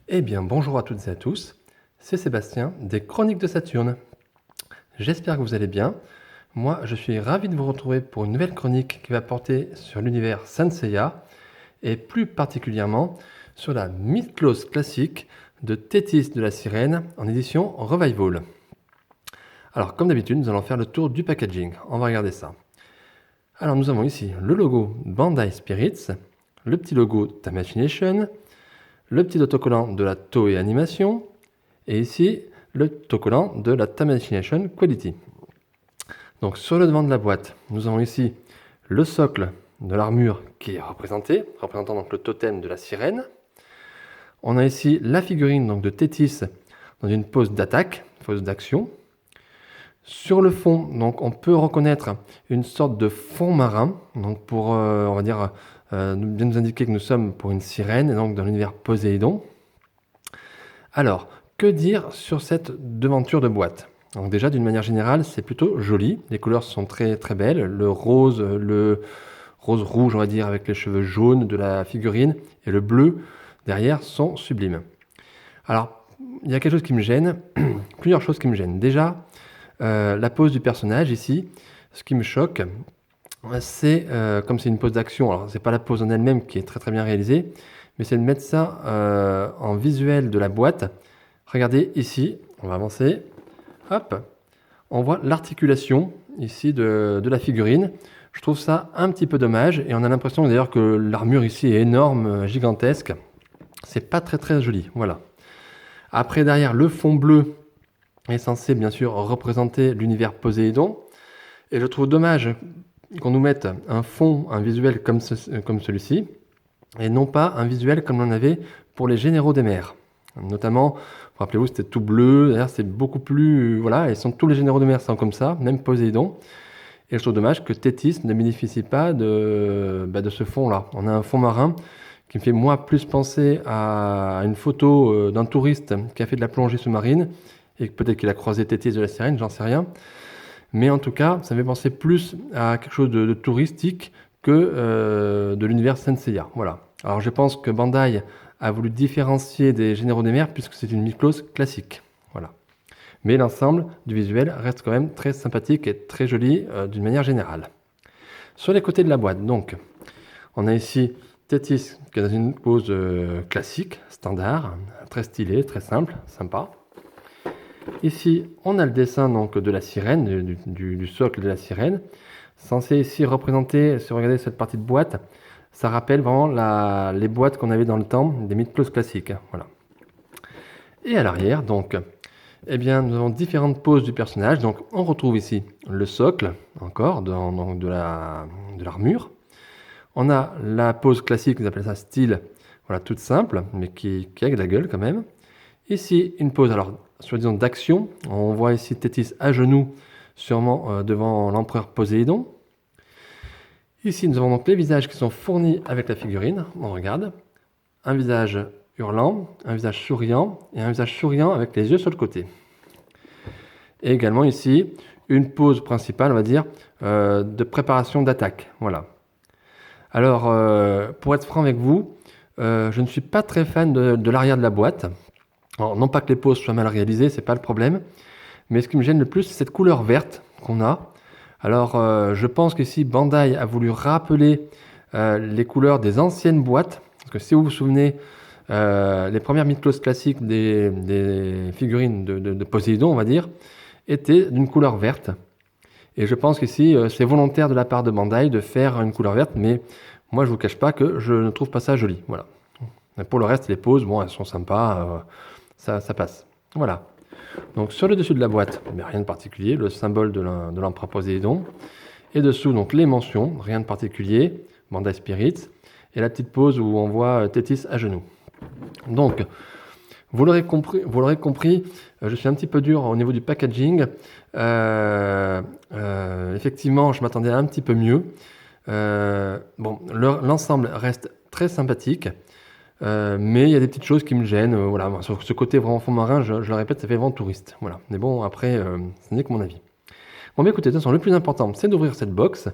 Eh bien, bonjour à toutes et à tous, c'est Sébastien des Chroniques de Saturne. J'espère que vous allez bien. Moi, je suis ravi de vous retrouver pour une nouvelle chronique qui va porter sur l'univers Saint Seiya et plus particulièrement sur la mythos classique de Thétis de la Sirène en édition Revival. Alors, comme d'habitude, nous allons faire le tour du packaging. On va regarder ça. Alors, nous avons ici le logo Bandai Spirits, le petit logo Tamachination, le petit autocollant de la Toei Animation, et ici le autocollant de la Tamachination Quality. Donc sur le devant de la boîte, nous avons ici le socle de l'armure qui est représentant donc le totem de la sirène. On a ici la figurine donc de Thétis dans une pose d'attaque, pose d'action. Sur le fond, donc on peut reconnaître une sorte de fond marin, donc pour on va dire bien nous indiquer que nous sommes pour une sirène et donc dans l'univers Poséidon. Alors, que dire sur cette devanture de boîte? Donc déjà, d'une manière générale, c'est plutôt joli. Les couleurs sont très très belles. Le rose rouge, on va dire, avec les cheveux jaunes de la figurine, et le bleu derrière sont sublimes. Alors, il y a quelque chose qui me gêne, plusieurs choses qui me gênent. Déjà, la pose du personnage ici, ce qui me choque, c'est comme c'est une pose d'action. Alors, c'est pas la pose en elle-même qui est très très bien réalisée, mais c'est de mettre ça en visuel de la boîte. Regardez ici, on va avancer. Hop, on voit l'articulation ici de la figurine. Je trouve ça un petit peu dommage et on a l'impression d'ailleurs que l'armure ici est énorme, gigantesque. C'est pas très très joli, voilà. Après derrière, le fond bleu est censé bien sûr représenter l'univers Poséidon. Et je trouve dommage qu'on nous mette un visuel comme celui-ci, et non pas un visuel comme l'on avait pour les généraux des mers. Notamment, rappelez-vous, c'était tout bleu, d'ailleurs c'est beaucoup plus... Voilà, tous les généraux de mer sont comme ça, même Poséidon. Et je trouve dommage que Thétis ne bénéficie pas de ce fond-là. On a un fond marin qui me fait moi plus penser à une photo d'un touriste qui a fait de la plongée sous-marine, et peut-être qu'il a croisé Thétis de la Sirène, j'en sais rien. Mais en tout cas, ça me fait penser plus à quelque chose de touristique que de l'univers Saint Seiya. Voilà. Alors je pense que Bandai a voulu différencier des généraux des mers puisque c'est une mythos classique. Voilà. Mais l'ensemble du visuel reste quand même très sympathique et très joli d'une manière générale. Sur les côtés de la boîte, donc, on a ici Thétis qui est dans une pose classique, standard, très stylée, très simple, sympa. Ici, on a le dessin donc, de la sirène, du socle de la sirène, censé ici représenter, si vous regardez cette partie de boîte, ça rappelle vraiment les boîtes qu'on avait dans le temps, des mythos classiques. Voilà. Et à l'arrière, donc, eh bien, nous avons différentes poses du personnage. Donc, on retrouve ici le socle, encore, de l'armure. On a la pose classique, vous appelez ça style, voilà, toute simple, mais qui a de la gueule quand même. Ici, une pose, alors, soi-disant d'action. On voit ici Thétis à genoux, sûrement devant l'empereur Poséidon. Ici, nous avons donc les visages qui sont fournis avec la figurine. On regarde. Un visage hurlant, un visage souriant, et un visage souriant avec les yeux sur le côté. Et également ici, une pose principale, on va dire, de préparation d'attaque. Voilà. Alors, pour être franc avec vous, je ne suis pas très fan de l'arrière de la boîte. Alors, non pas que les poses soient mal réalisées, c'est pas le problème, mais ce qui me gêne le plus, c'est cette couleur verte qu'on a. Alors, je pense qu'ici, Bandai a voulu rappeler les couleurs des anciennes boîtes, parce que si vous vous souvenez, les premières mythos classiques des figurines de Poséidon, on va dire, étaient d'une couleur verte. Et je pense qu'ici, c'est volontaire de la part de Bandai de faire une couleur verte, mais moi, je vous cache pas que je ne trouve pas ça joli. Voilà. Mais pour le reste, les poses, bon, elles sont sympas, ça passe. Voilà. Donc sur le dessus de la boîte, mais rien de particulier, le symbole de l'empereur Poséidon. Et dessous, donc les mentions, rien de particulier, Bandai Spirits, et la petite pose où on voit Thétis à genoux. Donc, vous l'aurez compris, je suis un petit peu dur au niveau du packaging. Effectivement, je m'attendais à un petit peu mieux. Bon, l'ensemble reste très sympathique. Mais il y a des petites choses qui me gênent. Voilà, sur ce côté vraiment fond marin, je le répète, ça fait vraiment touriste. Voilà. Mais bon, après, ce n'est que mon avis. Bon, mais écoutez, de toute façon, le plus important, c'est d'ouvrir cette box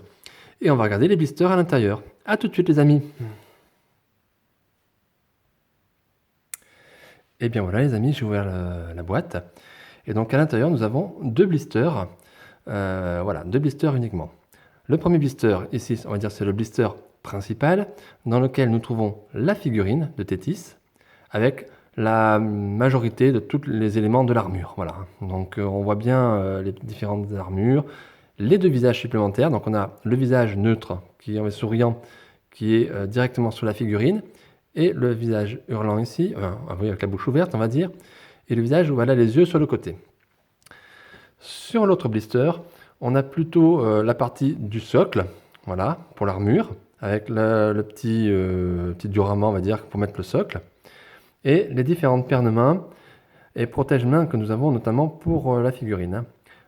et on va regarder les blisters à l'intérieur. A tout de suite, les amis. Et bien voilà les amis, j'ai ouvert la boîte. Et donc à l'intérieur, nous avons deux blisters. Voilà, deux blisters uniquement. Le premier blister, ici, on va dire c'est le blister principal, dans lequel nous trouvons la figurine de Tétis, avec la majorité de tous les éléments de l'armure. Voilà. Donc on voit bien les différentes armures, les deux visages supplémentaires. Donc on a le visage neutre, qui est souriant, qui est directement sur la figurine, et le visage hurlant ici, oui, avec la bouche ouverte, on va dire, et le visage où voilà les yeux sur le côté. Sur l'autre blister, on a plutôt la partie du socle, voilà, pour l'armure, avec le petit diorama, on va dire, pour mettre le socle, et les différentes paires de mains et protège-mains que nous avons notamment pour la figurine.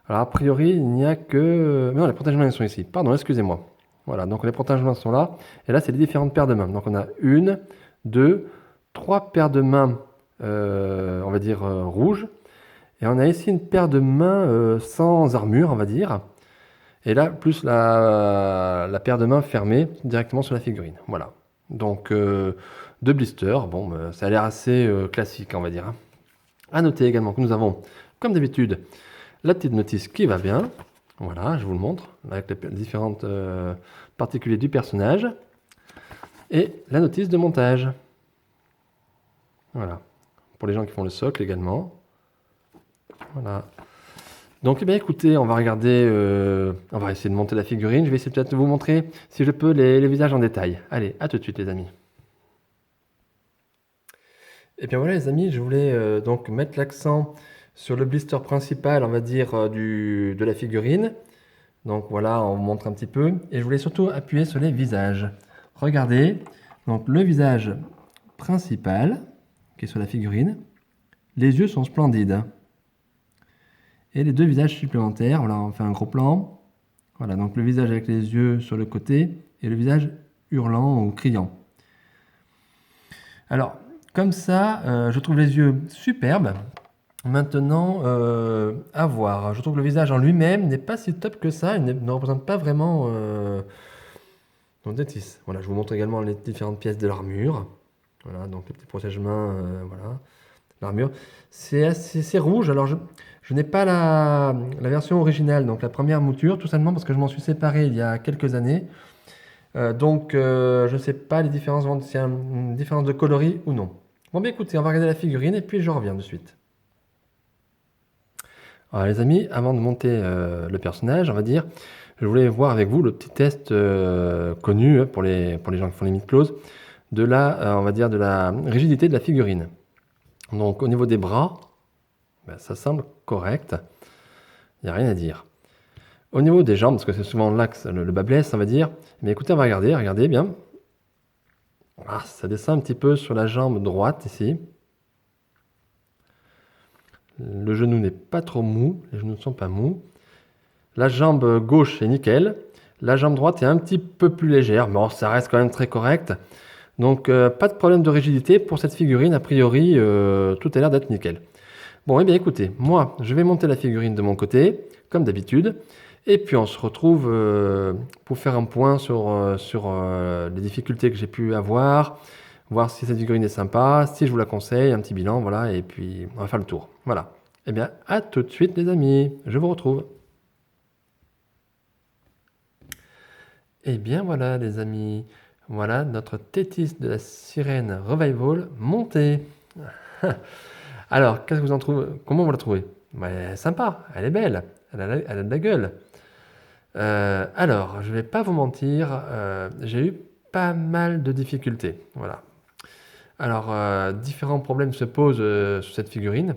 Alors a priori, il n'y a que... non, les protège-mains sont ici, pardon, excusez-moi. Voilà, donc les protège-mains sont là, et là c'est les différentes paires de mains. Donc on a une, deux, trois paires de mains, on va dire rouges, et on a ici une paire de mains sans armure, on va dire. Et là, plus la paire de mains fermée directement sur la figurine. Voilà. Donc, deux blisters. Bon, ça a l'air assez classique, on va dire. À noter également que nous avons, comme d'habitude, la petite notice qui va bien. Voilà, je vous le montre, avec les différentes particulés du personnage. Et la notice de montage. Voilà. Pour les gens qui font le socle également. Voilà. Donc, eh bien, écoutez, on va regarder, on va essayer de monter la figurine. Je vais essayer peut-être de vous montrer, si je peux, les visages en détail. Allez, à tout de suite, les amis. Et bien voilà, les amis, je voulais donc mettre l'accent sur le blister principal, on va dire, de la figurine. Donc voilà, on vous montre un petit peu. Et je voulais surtout appuyer sur les visages. Regardez, donc le visage principal, qui est sur la figurine, les yeux sont splendides. Et les deux visages supplémentaires, voilà, on fait un gros plan. Voilà, donc le visage avec les yeux sur le côté et le visage hurlant ou criant. Alors, comme ça, je trouve les yeux superbes. Maintenant, à voir. Je trouve que le visage en lui-même n'est pas si top que ça. Il ne représente pas vraiment Tétis. Voilà, je vous montre également les différentes pièces de l'armure. Voilà, donc les petits protège-mains, voilà. L'armure. C'est rouge. Alors, je n'ai pas la version originale, donc la première mouture, tout simplement parce que je m'en suis séparé il y a quelques années. Donc, je ne sais pas les différences, s'il y a une différence de coloris ou non. Bon, bien écoutez, on va regarder la figurine et puis je reviens de suite. Alors, les amis, avant de monter le personnage, on va dire, je voulais voir avec vous le petit test connu pour les gens qui font les mythes closes de on va dire, de la rigidité de la figurine. Donc, au niveau des bras, ben, ça semble correct. Il n'y a rien à dire. Au niveau des jambes, parce que c'est souvent là que le bas blesse, on va dire, mais écoutez, on va regarder, regardez bien. Ah, ça descend un petit peu sur la jambe droite ici. Le genou n'est pas trop mou, les genoux ne sont pas mous. La jambe gauche est nickel. La jambe droite est un petit peu plus légère, mais bon, ça reste quand même très correct. Donc pas de problème de rigidité pour cette figurine, a priori tout a l'air d'être nickel. Bon, eh bien écoutez, moi je vais monter la figurine de mon côté, comme d'habitude, et puis on se retrouve pour faire un point sur les difficultés que j'ai pu avoir, voir si cette figurine est sympa, si je vous la conseille, un petit bilan, voilà, et puis on va faire le tour. Voilà. Eh bien, à tout de suite les amis, je vous retrouve. Eh bien voilà les amis, voilà notre Tétis de la Sirène Revival montée. Alors, qu'est-ce que vous en trouvez? Comment vous la trouvez? Elle est sympa, elle est belle, elle a de la gueule. Alors, je vais pas vous mentir, j'ai eu pas mal de difficultés. Voilà. Alors, différents problèmes se posent sur cette figurine.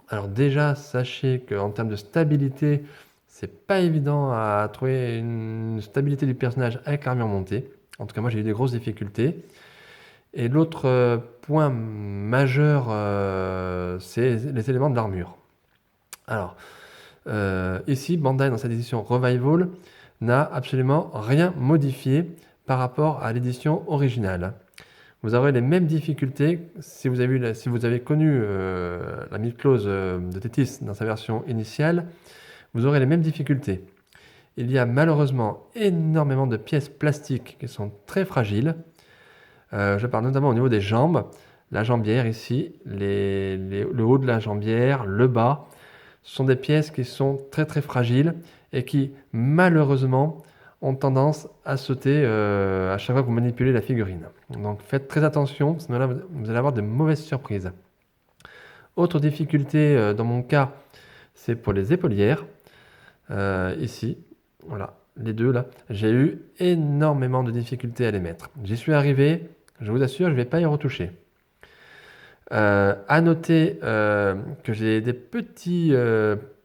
Alors déjà, sachez qu'en termes de stabilité, c'est pas évident à trouver une stabilité du personnage avec l'armure montée. En tout cas, moi j'ai eu des grosses difficultés. Et l'autre point majeur, c'est les éléments de l'armure. Alors, ici, Bandai, dans cette édition Revival, n'a absolument rien modifié par rapport à l'édition originale. Vous aurez les mêmes difficultés si vous avez connu la mythe close de Tétis dans sa version initiale. Vous aurez les mêmes difficultés. Il y a malheureusement énormément de pièces plastiques qui sont très fragiles. Je parle notamment au niveau des jambes. la jambière ici, le haut de la jambière, le bas. Ce sont des pièces qui sont très très fragiles et qui malheureusement ont tendance à sauter à chaque fois que vous manipulez la figurine. Donc faites très attention, sinon là, vous allez avoir de mauvaises surprises. Autre difficulté dans mon cas, c'est pour les épaulières. Ici, voilà, les deux là, j'ai eu énormément de difficultés à les mettre. J'y suis arrivé, je vous assure, je ne vais pas y retoucher. À noter que j'ai des petits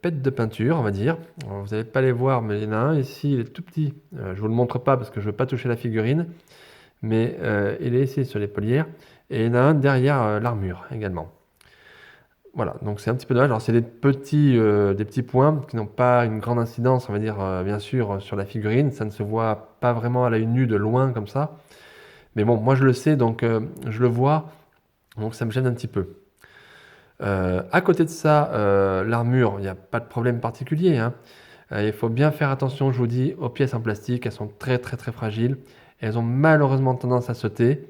pets de peinture, on va dire. Alors, vous n'allez pas les voir, mais il y en a un ici, il est tout petit. Je ne vous le montre pas parce que je ne veux pas toucher la figurine, mais il est ici sur l'épaulière. Et il y en a un derrière l'armure également. Voilà, donc c'est un petit peu dommage. Alors c'est des petits points qui n'ont pas une grande incidence, on va dire, bien sûr, sur la figurine. Ça ne se voit pas vraiment à l'œil nu de loin comme ça. Mais bon, moi je le sais, donc je le vois, donc ça me gêne un petit peu. À côté de ça, l'armure, il n'y a pas de problème particulier, hein. Il faut bien faire attention, je vous dis, aux pièces en plastique. Elles sont très très très fragiles. Et elles ont malheureusement tendance à sauter.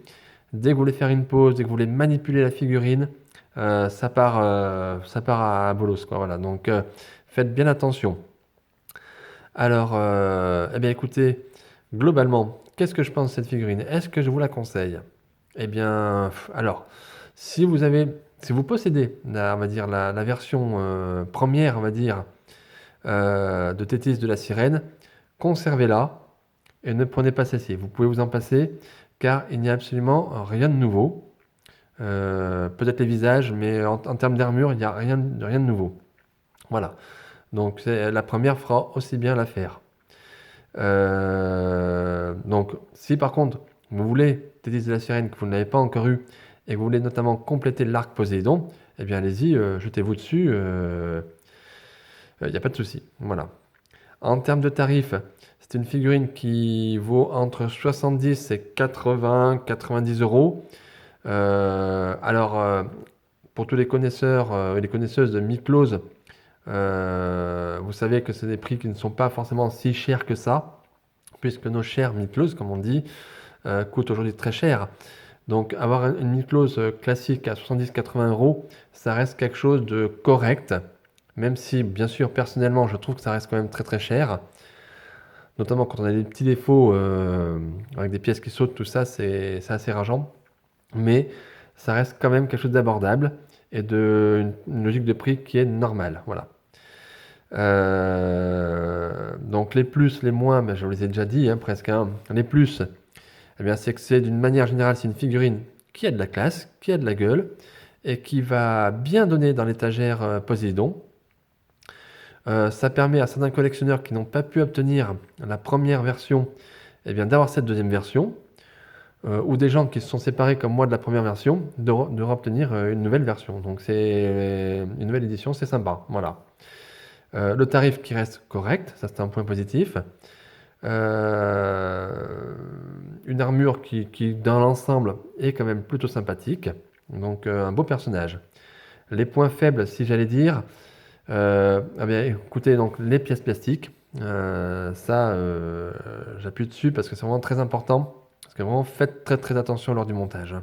Dès que vous voulez faire une pause, dès que vous voulez manipuler la figurine, ça part à bolos, quoi. Voilà. Donc faites bien attention. Alors, eh bien écoutez, globalement, qu'est-ce que je pense de cette figurine? Est-ce que je vous la conseille? Eh bien, alors, si vous possédez, on va dire, la version première, on va dire, de Tétis de la Sirène, conservez-la et ne prenez pas celle-ci. Vous pouvez vous en passer car il n'y a absolument rien de nouveau. Peut-être les visages, mais en termes d'armure, il n'y a rien de nouveau. Voilà. Donc la première fera aussi bien l'affaire. Donc si par contre vous voulez Tétis de la Sirène que vous n'avez pas encore eu et que vous voulez notamment compléter l'arc Poséidon, eh bien allez-y, jetez-vous dessus, il n'y a pas de souci. Voilà. En termes de tarifs, c'est une figurine qui vaut entre 70 et 80, 90 euros. Alors, pour tous les connaisseurs et les connaisseuses de Miklos, vous savez que c'est des prix qui ne sont pas forcément si chers que ça, puisque nos chers Miklos, comme on dit, coûtent aujourd'hui très cher. Donc avoir une Miklos classique à 70-80 euros, ça reste quelque chose de correct, même si bien sûr personnellement je trouve que ça reste quand même très très cher, notamment quand on a des petits défauts avec des pièces qui sautent, tout ça c'est assez rageant, mais ça reste quand même quelque chose d'abordable et une logique de prix qui est normale. Voilà. Donc les plus, les moins, ben, je vous les ai déjà dit, hein, presque. Hein. Les plus, eh bien, c'est que c'est d'une manière générale, c'est une figurine qui a de la classe, qui a de la gueule, et qui va bien donner dans l'étagère Poséidon. Ça permet à certains collectionneurs qui n'ont pas pu obtenir la première version, eh bien, d'avoir cette deuxième version, ou des gens qui se sont séparés comme moi de la première version, de obtenir une nouvelle version. Donc c'est une nouvelle édition, c'est sympa. Voilà. Le tarif qui reste correct, ça c'est un point positif. Une armure qui dans l'ensemble est quand même plutôt sympathique. Donc un beau personnage. Les points faibles, si j'allais dire, eh bien, écoutez, donc les pièces plastiques, j'appuie dessus parce que c'est vraiment très important. Parce que vraiment faites très très attention lors du montage.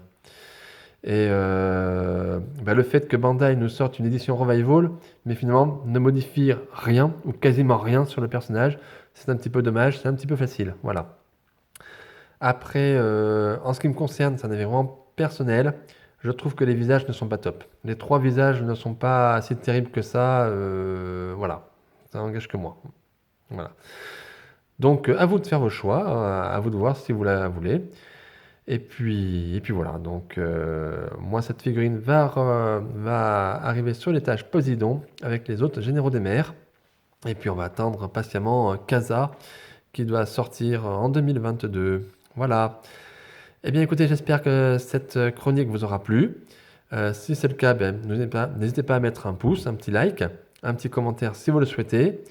Et le fait que Bandai nous sorte une édition Revival, mais finalement ne modifie rien ou quasiment rien sur le personnage, c'est un petit peu dommage, c'est un petit peu facile. Voilà. Après, en ce qui me concerne, ça en est vraiment personnel. Je trouve que les visages ne sont pas top. Les 3 visages ne sont pas si terribles que ça. Voilà. Ça n'engage que moi. Voilà. Donc, à vous de faire vos choix, à vous de voir si vous la voulez. Et puis voilà, donc moi cette figurine va arriver sur l'étage Poséidon avec les autres généraux des mers. Et puis on va attendre patiemment Casa qui doit sortir en 2022. Voilà. Eh bien écoutez, j'espère que cette chronique vous aura plu. Si c'est le cas, ben, n'hésitez pas à mettre un pouce, un petit like, un petit commentaire si vous le souhaitez.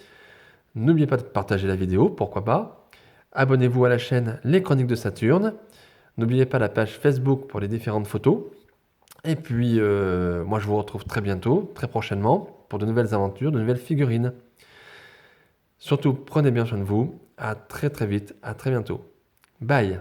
N'oubliez pas de partager la vidéo, pourquoi pas. Abonnez-vous à la chaîne Les Chroniques de Saturne. N'oubliez pas la page Facebook pour les différentes photos. Et puis, moi, je vous retrouve très bientôt, très prochainement, pour de nouvelles aventures, de nouvelles figurines. Surtout, prenez bien soin de vous. À très très vite, à très bientôt. Bye!